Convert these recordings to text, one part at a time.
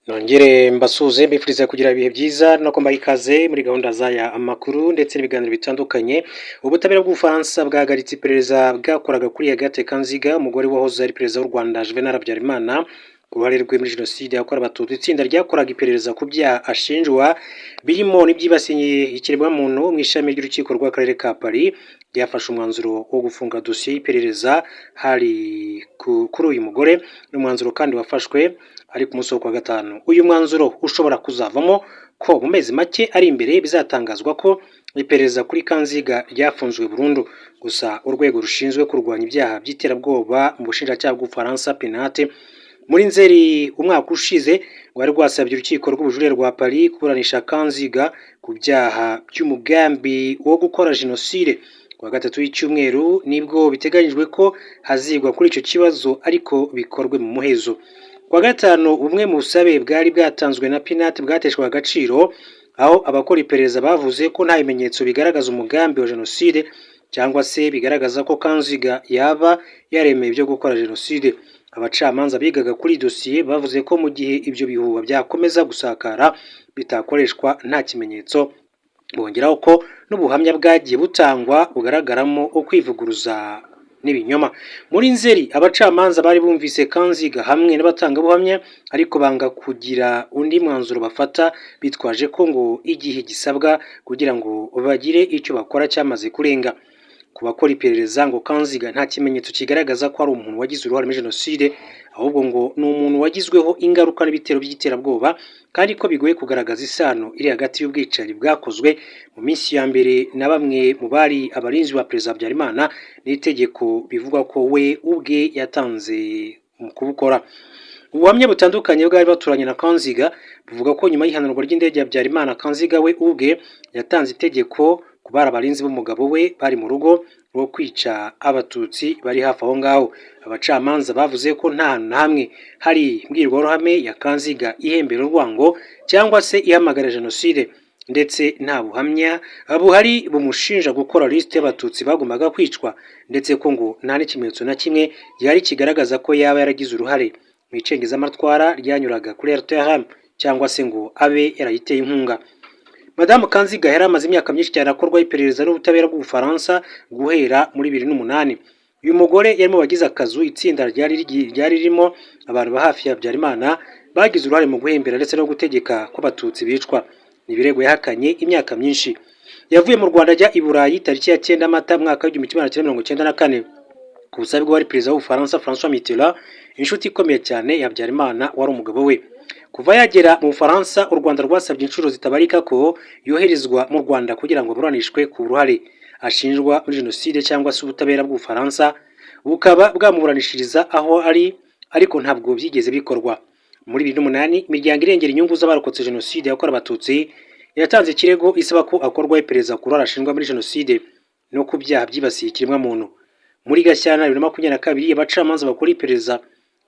Nongere mbasuze mbifuriza kugira ibihe byiza no kumbaha ikaze muri gahunda z'aya amakuru ndetse n'ibiganiro bitandukanye. Ubutabera bw'Ubufaransa bwahagaritse iperereza bwakoraga kuri Agathe Kanziga, umugore wahoze ari perezida w'u Rwanda Juvenal Habyarimana, ku ruhare rwe muri jenoside yakorewe Abatutsi. Itsinda ryakoraga iperereza ku byaha ashinjwa birimo n'ibyibasiye ikiremwamuntu mu ishami ry'urukiko rw'akarere ka Paris ryafashe umwanzuro wo gufunga dosiye y'iperereza hari kuri uyu mugore. N'umwanzuro kandi wafashwe ari ku munsi wo kuwa gatanu. Uyu mwanzuro ushobora kuzavamo ko mu mezi make ari imbere bizatangazwa ko iperereza kuri Kanziga ryafunzwe burundu. Gusa urwego rushinzwe kurwanya ibyaha by'iterabwoba mu bushinjacyaha bw'Ubufaransa penate muri Nzeri umwaka ushize rwari rwasabye urukiko rw'ubujurire rwa Paris kuburanisha Kanziga ku byaha by'umugambi wo gukora jenoside. Kuwa gatatu w'icyumweru nibwo biteganyijwe ko hazigwa kuri icyo kibazo ariko bikorwe mu muhezo. Kuwa gatanu bumwe mu busabe bwari bwatanzwe na Pinate bwateshwa agaciro, aho abakora iperereza bavuze ko nta bimenyetso bigaragaza umugambi wa jenoside cyangwa se bigaragaza ko Kanziga yaba yaremeye ibyo gukora jenoside. Abacamanza bigaga kuri dosiye bavuze ko mu gihe ibyo bihuha byakomeza gusakara bitakoreshwa nta kimenyetso. Bongeraho ko n'ubuhamya bwagiye butangwa bugaragaramo ukwivuguruza n'ibinyoma. Muri Nzeri abacamanza bari bumvise Kanziga hamwe n'abatangabuhamya ariko banga kugira undi mwanzuro bafata, bitwaje ko ngo igihe gisabwa kugira ngo bagire icyo bakora cyamaze kurenga. Ku bakora iperereza ngo Kanziga nta kimenyetso kigaragaza ko ari umuntu wagize uruhare muri jenoside, ahubwo ngo ni umuntu wagizweho ingaruka n'ibitero by'iterabwoba, kandi ko bigoye kugaragaza isano iri hagati y'ubwicanyi bwakozwe mu minsi ya mbere na bamwe mu bari abarinzi ba perezida Habyarimana n'itegeko bivuga ko we ubwe yatanze mu kubukora. Ubuhamya butandukanye bwari baturanye na Kanziga buvuga ko nyuma y'ihanurwa ry'indege ya Habyarimana, Kanziga we ubwe yatanze itegeko ku bari abarinzi b'umugabo we bari mu rugo rwo kwica abatutsi bari hafi aho ngaho. Abacamanza bavuze ko nta hantu na hamwe hari imbwirwaruhame ya Kanziga ihembera urwango cyangwa se ihamagara jenoside, ndetse nta buhamya buhari bumushinja gukora lisite y'abatutsi bagombaga kwicwa, ndetse ko ngo nta n'ikimenyetso na kimwe gihari kigaragaza ko yaba yaragize uruhare mu icengezamatwara ryanyuraga kuri RTRM cyangwa se ngo abe yarayiteye inkunga. Madamu Kanziga yari amaze imyaka myinshi cyane akorwaho iperereza n'ubutabera bw'Ubufaransa guhera muri 2008. Uyu mugore yari mu bagize akazu itsinda ryari ririmo abantu ba hafi ya Habyarimana bagize uruhare mu guhembera ndetse no gutegeka ko abatutsi bicwa. Ni ibirego yahakanye imyaka myinshi. Yavuye mu Rwanda ajya i Burayi tariki ya 9 Mata mwaka w'1994 ku busabe bw'uwari perezida w'Ubufaransa François Mitterrand, inshuti ikomeye cyane ya Habyarimana wari umugabo we. Kuva yagera mu Bufaransa, u Rwanda rwasabye inshuro zitabarika ko yoherezwa mu Rwanda kugira ngo aburanishwe ku ruhare ashinjwa muri jenoside, cyangwa se ubutabera bw'Ubufaransa bukaba bwamuburanishiriza aho ari, ariko ntabwo byigeze bikorwa. Muri 2008 imiryango irengera inyungu z'abarokotse jenoside yakorewe Abatutsi yatanze ikirego isaba ko akorwaho iperereza ku ruhare ashinjwa muri jenoside no ku byaha byibasiye ikiremwamuntu. Muri Gashyantare 2022 abacamanza bakora iperereza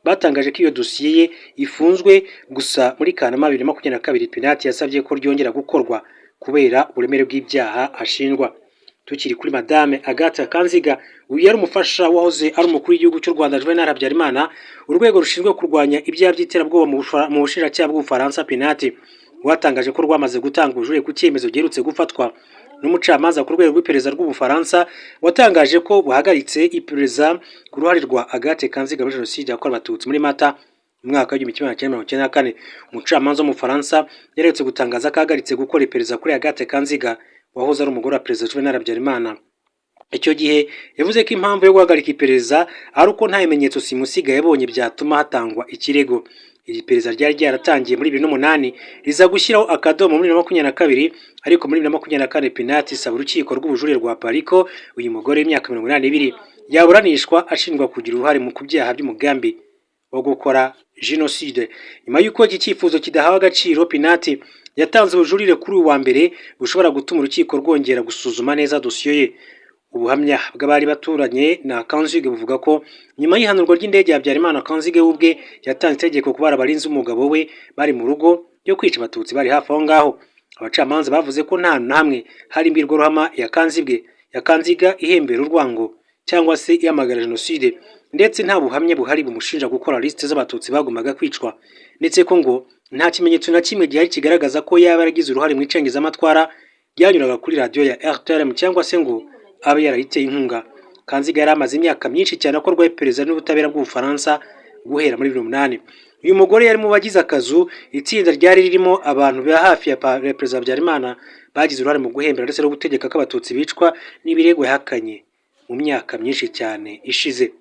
batangaje ko iyo dosiye ye ifunzwe, gusa muri Kanama 2022 Pinate yasabye ko ryongera gukorwa kubera uburemere bw'ibyaha ashinjwa. Tukiri kuri Madame Agathe Kanziga, uyu yari umufasha wahoze ari umukuru w'igihugu cy'u Rwanda Juvenal Habyarimana. Urwego rushinzwe kurwanya ibyaha by'iterabwoba mu bushinjacyaha bw'Ubufaransa penate rwatangaje ko rwamaze gutanga ubujurire ku cyemezo giherutse gufatwa n'umucamanza ku rwego rw'iperereza rw'Ubufaransa watangaje ko buhagaritse iperereza ku ruhare rwa Agathe Kanziga muri jenoside yakorewe Abatutsi muri Mata umwaka w'1994. Umucamanza w'Umufaransa yaretse gutangaza ko ahagaritse gukora iperereza kuri Agathe Kanziga wahoze ari umugore wa perezida Juvenal Habyarimana. Icyo gihe yavuze ko impamvu yo guhagarika iperereza ari uko nta bimenyetso simusiga yabonye byatuma hatangwa ikirego. Iri perereza ryari ryaratangiye muri 2008 riza gushyiraho akadomo muri 2022, ariko muri 2024 Pinate isaba urukiko rw'ubujurire rwa Paris ko uyu mugore w'imyaka 82 yaburanishwa ashinjwa kugira uruhare mu kubyaha by'umugambi wo gukora jenoside. Nyuma y'uko iki cyifuzo kidahawe agaciro, Pinate yatanze ubujurire kuri uyu wa mbere bushobora gutuma urukiko rwongera gusuzuma neza dosiye ye. Ubuhamya bw'abari baturanye na Kanziga buvuga ko nyuma y'ihanurwa ry'indege ya Habyarimana, Kanziga ubwe yatanze itegeko ku bari abarinzi umugabo we bari mu rugo yo kwica abatutsi bari hafi aho ngaho. Abacamanza bavuze ko nta hamwe hari imbwirwaruhame ya Kanziga ihembera urwango cyangwa se ihamagara jenoside. ndetse nta buhamya buhari bumushinja gukora lisite z'abatutsi bagombaga kwicwa, ndetse ko ngo nta kimenyetso na kimwe gihari kigaragaza ko yaba yaragize uruhare mu icengezamatwara ryanyuraga kuri radiyo ya RTLM cyangwa se ngo abe yarayiteye inkunga. Kanziga yari amaze imyaka myinshi cyane akorwaho iperereza n'ubutabera bw'Ubufaransa guhera muri 2008. Uyu mugore yari mu bagize akazu itsinda ryari ririmo abantu ba hafi ya Perezida Habyarimana bagize uruhare mu guhembera ndetse no gutegeka ko abatutsi bicwa n'ibirego yahakanye mu myaka myinshi cyane ishize.